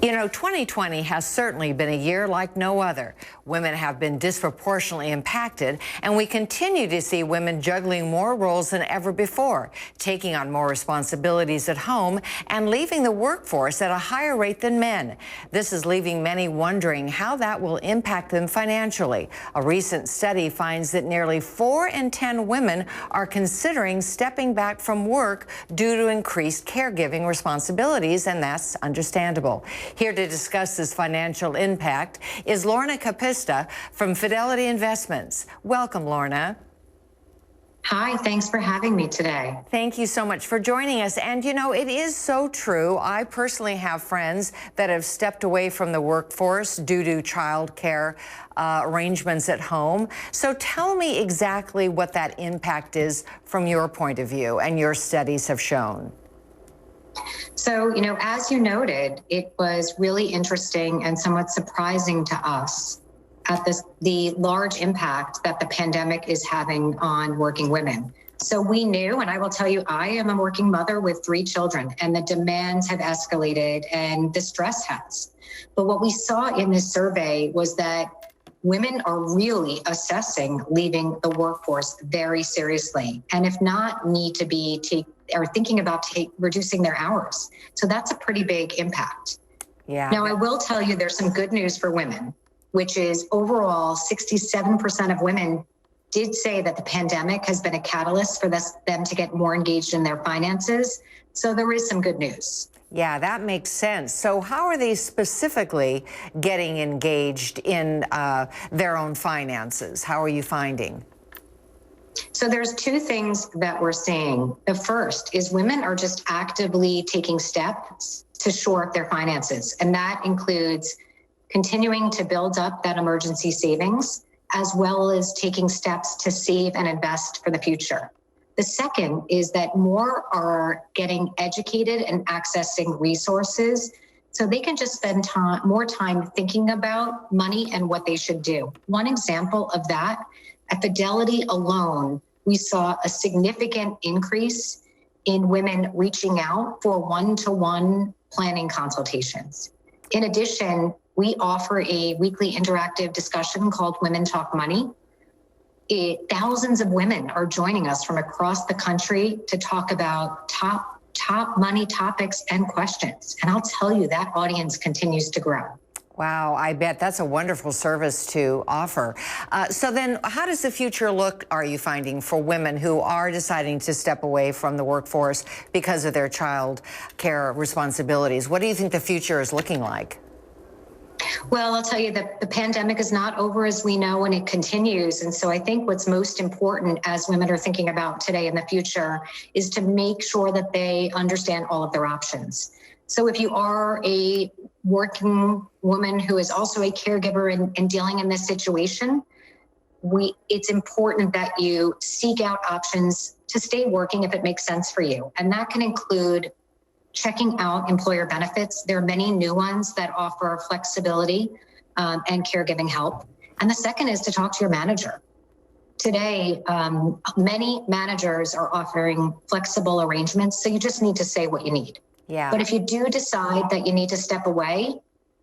You know, 2020 has certainly been a year like no other. Women have been disproportionately impacted, and we continue to see women juggling more roles than ever before, taking on more responsibilities at home and leaving the workforce at a higher rate than men. This is leaving many wondering how that will impact them financially. A recent study finds that nearly 4 in 10 women are considering stepping back from work due to increased caregiving responsibilities, and that's understandable. Here to discuss this financial impact is Lorna Capista from Fidelity Investments. Welcome, Lorna. Hi, thanks for having me today. Thank you so much for joining us. And you know, it is so true. I personally have friends that have stepped away from the workforce due to child care arrangements at home. So tell me exactly what that impact is from your point of view and your studies have shown. So, as you noted, it was really interesting and somewhat surprising to us at the large impact that the pandemic is having on working women. So we knew, and I will tell you, I am a working mother with 3 children, and the demands have escalated and the stress has. But what we saw in this survey was that women are really assessing leaving the workforce very seriously, and if not, need to be thinking about reducing their hours. So that's a pretty big impact. Yeah. Now, I will tell you there's some good news for women, which is overall 67% of women did say that the pandemic has been a catalyst for them to get more engaged in their finances. So there is some good news. Yeah, that makes sense. So how are they specifically getting engaged in their own finances? How are you finding? So there's 2 things that we're seeing. The first is women are just actively taking steps to shore up their finances. And that includes continuing to build up that emergency savings, as well as taking steps to save and invest for the future. The second is that more are getting educated and accessing resources so they can just spend more time thinking about money and what they should do. One example of that, at Fidelity alone, we saw a significant increase in women reaching out for one-to-one planning consultations. In addition, we offer a weekly interactive discussion called Women Talk Money. Thousands of women are joining us from across the country to talk about top money topics and questions. And I'll tell you, that audience continues to grow. Wow, I bet that's a wonderful service to offer. So then how does the future look, are you finding, for women who are deciding to step away from the workforce because of their child care responsibilities? What do you think the future is looking like? Well, I'll tell you that the pandemic is not over, as we know, and it continues. And so I think what's most important as women are thinking about today and the future is to make sure that they understand all of their options. So if you are a working woman who is also a caregiver and dealing in this situation, it's important that you seek out options to stay working if it makes sense for you. And that can include checking out employer benefits. There are many new ones that offer flexibility and caregiving help. And the second is to talk to your manager. Today, many managers are offering flexible arrangements, so you just need to say what you need. Yeah. But if you do decide that you need to step away,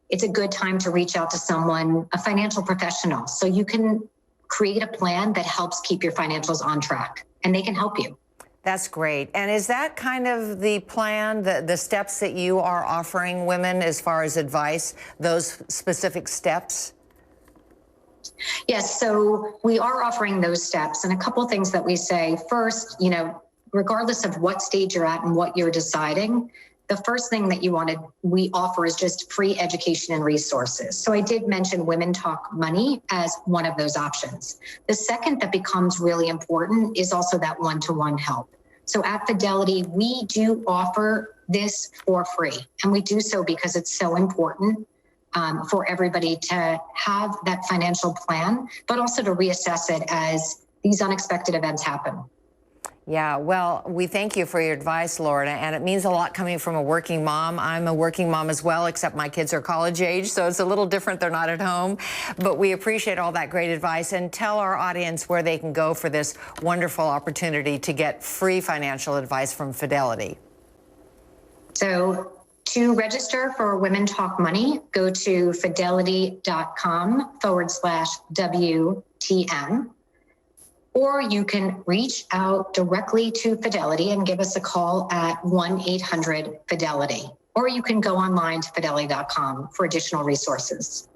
it's a good time to reach out to someone, a financial professional, so you can create a plan that helps keep your financials on track, and they can help you. That's great. And is that kind of the plan, the steps that you are offering women as far as advice, those specific steps? Yes, so we are offering those steps, and a couple of things that we say. First, regardless of what stage you're at and what you're deciding, the first thing that we offer is just free education and resources. So I did mention Women Talk Money as one of those options. The second that becomes really important is also that one-to-one help. So at Fidelity, we do offer this for free, and we do so because it's so important for everybody to have that financial plan, but also to reassess it as these unexpected events happen. Yeah, well, we thank you for your advice, Lorna, and it means a lot coming from a working mom. I'm a working mom as well, except my kids are college age, so it's a little different. They're not at home. But we appreciate all that great advice, and tell our audience where they can go for this wonderful opportunity to get free financial advice from Fidelity. So To register for Women Talk Money, go to fidelity.com/WTM, or you can reach out directly to Fidelity and give us a call at 1-800-FIDELITY, or you can go online to fidelity.com for additional resources.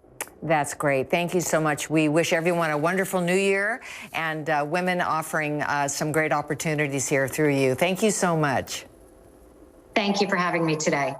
That's great. Thank you so much. We wish everyone a wonderful new year, and women offering some great opportunities here through you. Thank you so much. Thank you for having me today.